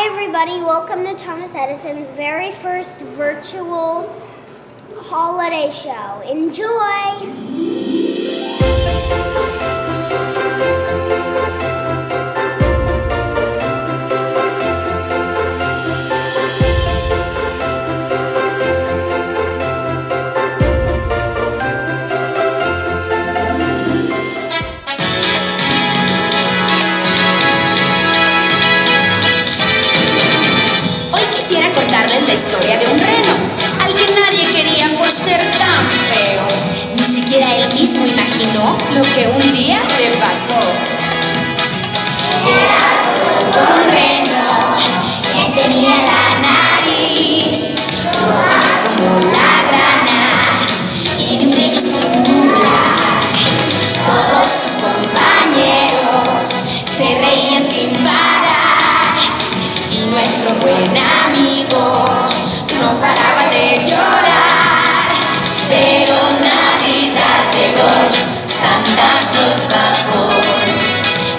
Hi everybody, welcome to Thomas Edison's very first virtual holiday show. Enjoy! Quisiera contarles la historia de un reno al que nadie quería por ser tan feo. Ni siquiera él mismo imaginó lo que un día le pasó. Era Rodolfo un reno que tenía la nariz roja como la grana y de un brillo singular. Todos sus compañeros se reían sin parar. Y nuestro buen amigo no paraba de llorar. Pero Navidad llegó, Santa Claus bajó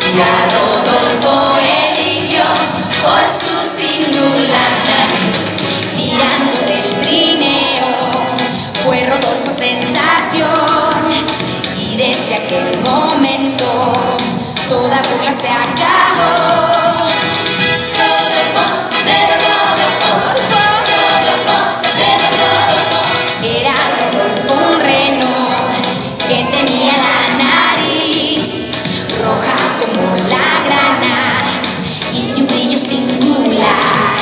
y a Rodolfo eligió por su singular nariz. Tirando del trineo fue Rodolfo sensación, y desde aquel momento toda burla se acabó. Era Rodolfo un reno que tenía la nariz roja como la grana y de un brillo singular.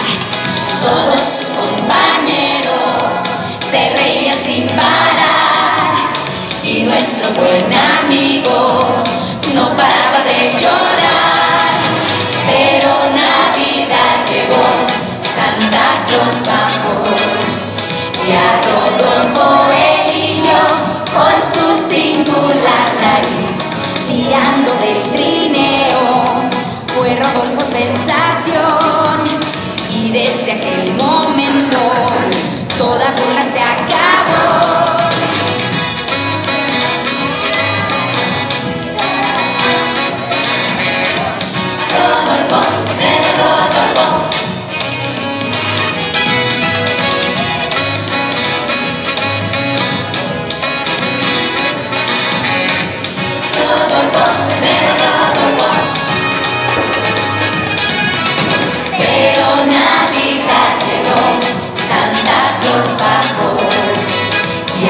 Todos sus compañeros se reían sin parar y nuestro buen amigo no paraba de llorar. Pero Navidad llegó, Santa Claus bajó y a Rodolfo eligió con su singular nariz. Tirando del trineo fue Rodolfo sensación, y desde aquel momento toda burla se acabó. Pero Navidad llegó, Santa Claus bajó y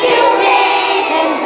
Cupid and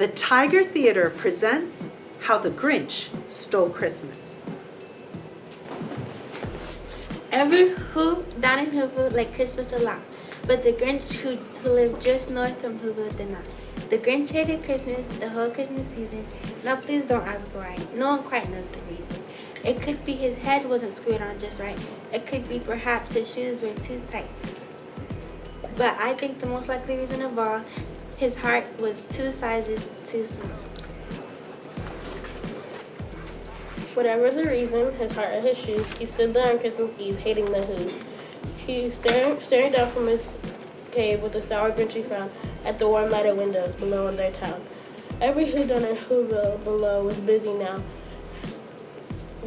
The Tiger Theater presents How the Grinch Stole Christmas. Every who down in Whoville liked Christmas a lot, but the Grinch who lived just north from Whoville did not. The Grinch hated Christmas the whole Christmas season. Now please don't ask why. No one quite knows the reason. It could be his head wasn't screwed on just right. It could be perhaps his shoes were too tight. But I think the most likely reason of all, his heart was 2 sizes too small. Whatever the reason, his heart or his shoes, he stood there on Christmas Eve, hating the Who's. He's staring down from his cave with a sour, grinchy frown at the warm lighted windows below in their town. Every Who down in Whoville below was busy now.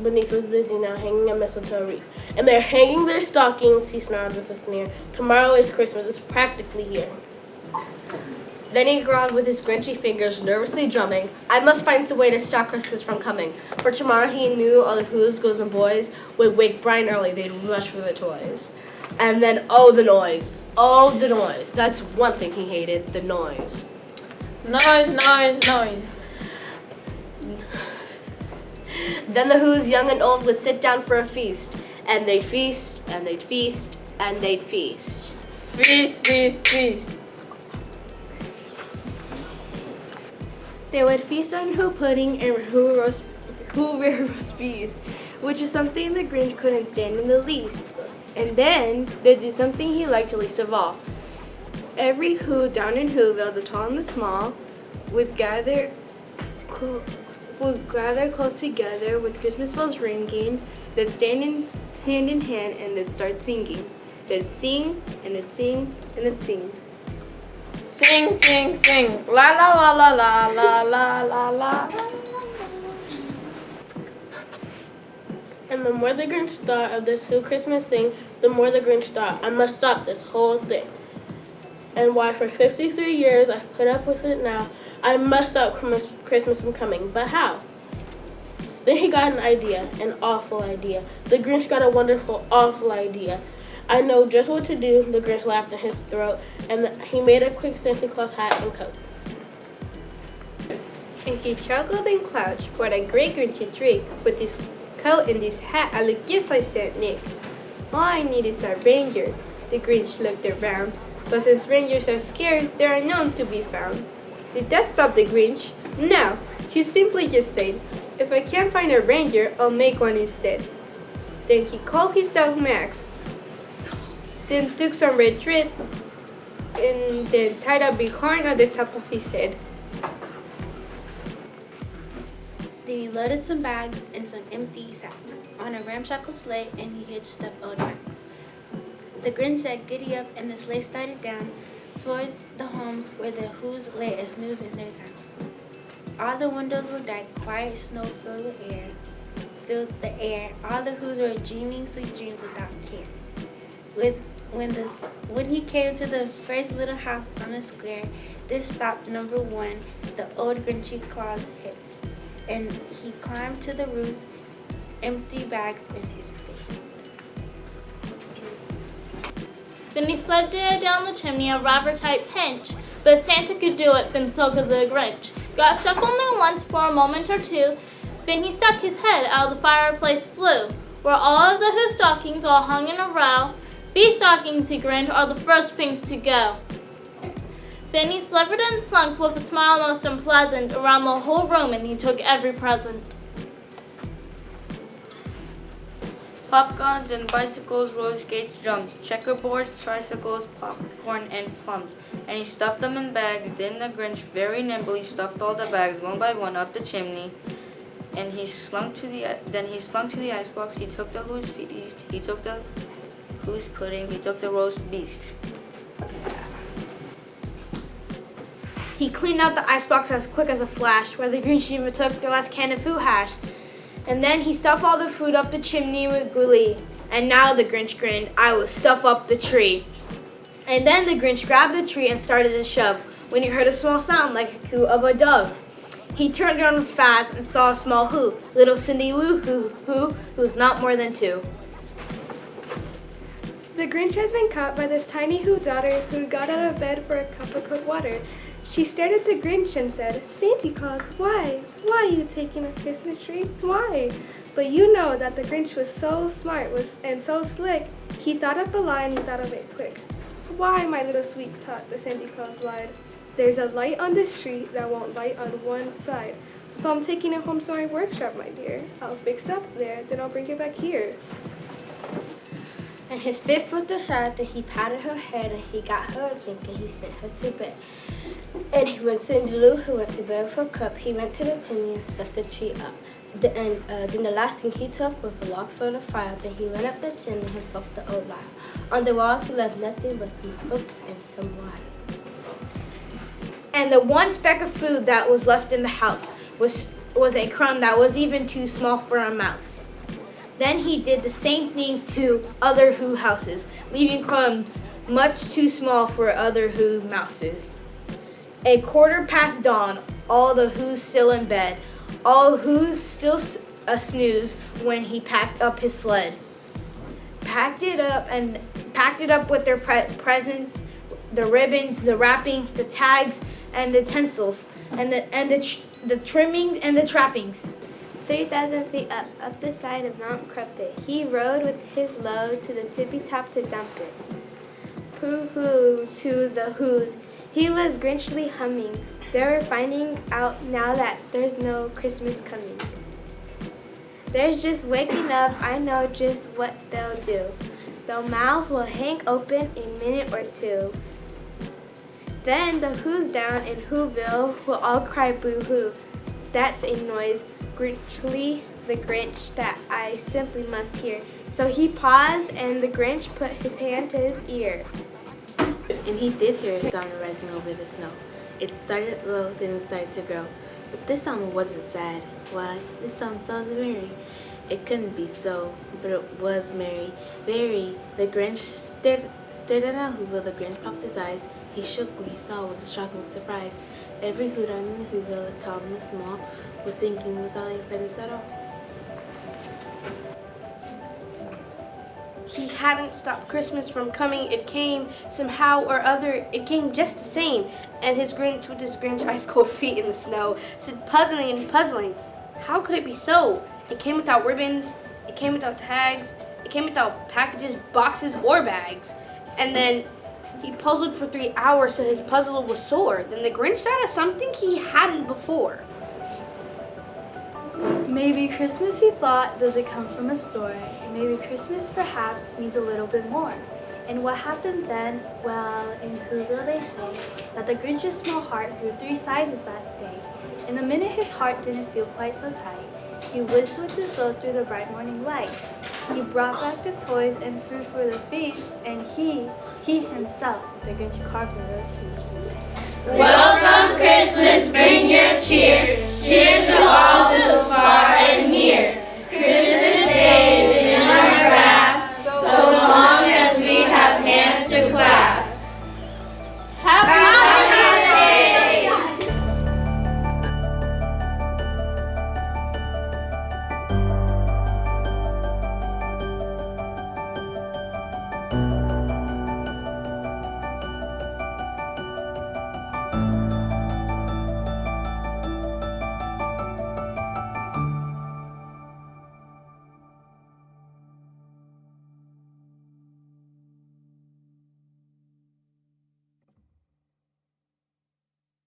Beneath was busy now, hanging a mistletoe wreath. And they're hanging their stockings, he snarled with a sneer. Tomorrow is Christmas, it's practically here. Then he growled with his grinchy fingers, nervously drumming, I must find some way to stop Christmas from coming. For tomorrow he knew all the Who's, Go's, and boys would wake bright and early, they'd rush for the toys. And then, oh, the noise. Oh, the noise. That's one thing he hated, the noise. Noise, noise, noise. Then the Who's, young and old, would sit down for a feast. And they'd feast, and they'd feast, and they'd feast. Feast, feast, feast. They would feast on Who pudding and Who rare roast beef, which is something the Grinch couldn't stand in the least. And then they'd do something he liked least of all. Every Who down in Whoville, the tall and the small, would gather close together with Christmas bells ringing. They'd stand hand in hand and they'd start singing. Then sing, and then sing, and then sing. Sing, sing, sing. La la la la la la la la la. And the more the Grinch thought of this Who Christmas thing, the more the Grinch thought, I must stop this whole thing. And why for 53 years I've put up with it now, I must stop Christmas from coming. But how? Then he got an idea, an awful idea. The Grinch got a wonderful, awful idea. I know just what to do, the Grinch laughed in his throat, and he made a quick Santa Claus hat and coat. And he chuckled and crouched. What a great Grinch trick. With this coat and this hat, I look just like Saint Nick. All I need is a reindeer. The Grinch looked around. But since reindeers are scarce, they are known to be found. Did that stop the Grinch? No. He simply just said, if I can't find a reindeer, I'll make one instead. Then he called his dog Max. Then took some red thread and then tied a big horn on the top of his head. Then he loaded some bags and some empty sacks on a ramshackle sleigh, and he hitched up old Max. The Grinch said giddy up, and the sleigh started down towards the homes where the Who's lay a snooze in their town. All the windows were dark, quiet snow filled the air. All the Who's were dreaming sweet dreams without care. When he came to the first little house on the square, this stopped number one. The old Grinchy claws hissed, and he climbed to the roof, empty bags in his face. Then he slid it down the chimney, a rather-tight pinch, but Santa could do it, and so could the Grinch. Got stuck only once for a moment or two, then he stuck his head out of the fireplace flue, where all of the Who stockings all hung in a row. Bee stockings, he grinned, are the first things to go. Then he slivered and slunk with a smile most unpleasant around the whole room, and he took every present. Popguns and bicycles, roller skates, drums, checkerboards, tricycles, popcorn, and plums. And he stuffed them in bags. Then the Grinch very nimbly stuffed all the bags one by one up the chimney. And he slunk to the icebox. He took the Who's feast. He took the Who's pudding. He took the roast beast. He cleaned out the icebox as quick as a flash, where the Grinch even took the last can of Who hash. And then he stuffed all the food up the chimney with glee. And now the Grinch grinned, I will stuff up the tree. And then the Grinch grabbed the tree and started to shove, when he heard a small sound like a coo of a dove. He turned around fast and saw a small Who, little Cindy Lou who's not more than 2. The Grinch has been caught by this tiny Who daughter who got out of bed for a cup of cold water. She stared at the Grinch and said, Santa Claus, why? Why are you taking a Christmas tree? Why? But you know that the Grinch was so smart and so slick, he thought up a lie and he thought of it quick. Why, my little sweet tot, the Santa Claus lied. There's a light on the street that won't light on one side. So I'm taking it home to my workshop, my dear. I'll fix it up there, then I'll bring it back here. And his 5th foot aside, then he patted her head and he got her a drink and he sent her to bed. And when Cindy Lou who went to bed with her cup, he went to the chimney and stuffed the tree up. Then the last thing he took was a log for the fire. Then he went up the chimney and fluffed the old lime. On the walls he left nothing but some hooks and some wire. And the one speck of food that was left in the house was a crumb that was even too small for a mouse. Then he did the same thing to other Who houses, leaving crumbs much too small for other Who mouses. A quarter past dawn, all the Who's still in bed, all Who's still a snooze when he packed up his sled. Packed it up with their presents, the ribbons, the wrappings, the tags, and the tinsels, and the trimmings and the trappings. 3,000 feet up the side of Mount Crumpet, he rode with his load to the tippy top to dump it. Pooh-hoo to the Who's, he was grinchly humming. They were finding out now that there's no Christmas coming. There's just waking up, I know just what they'll do. Their mouths will hang open a minute or two. Then the Who's down in Whoville will all cry boo-hoo. That's a noise Grinchly the Grinch that I simply must hear. So he paused, and the Grinch put his hand to his ear. And he did hear a sound rising over the snow. It started low, then it started to grow. But this sound wasn't sad. Why, this sound sounded merry. It couldn't be so, but it was merry. Very. The Grinch stared at Aunt Whoville. The Grinch popped his eyes. He shook. What he saw was a shocking surprise. Every hoot on the Whoville, the tall and the small, was sinking without any presents at all. He hadn't stopped Christmas from coming. It came somehow or other. It came just the same. And his Grinch, with his Grinch ice cold feet in the snow, stood puzzling and puzzling. How could it be so? It came without ribbons. It came without tags. It came without packages, boxes, or bags. And then he puzzled for 3 hours till his puzzle was sore. Then the Grinch thought of something he hadn't before. Maybe Christmas, he thought, doesn't come from a store. Maybe Christmas perhaps means a little bit more. And what happened then? Well, in Whoville they say that the Grinch's small heart grew 3 sizes that day. And the minute his heart didn't feel quite so tight, he whizzed with his load through the bright morning light. He brought back the toys and food for the feast, and he himself, the Grinch, carved the roast beef. Welcome Christmas, bring your cheer. Cheer to all those far and near. Christmas Day is in our grasp, so long as we have hands to clasp. Happy holidays!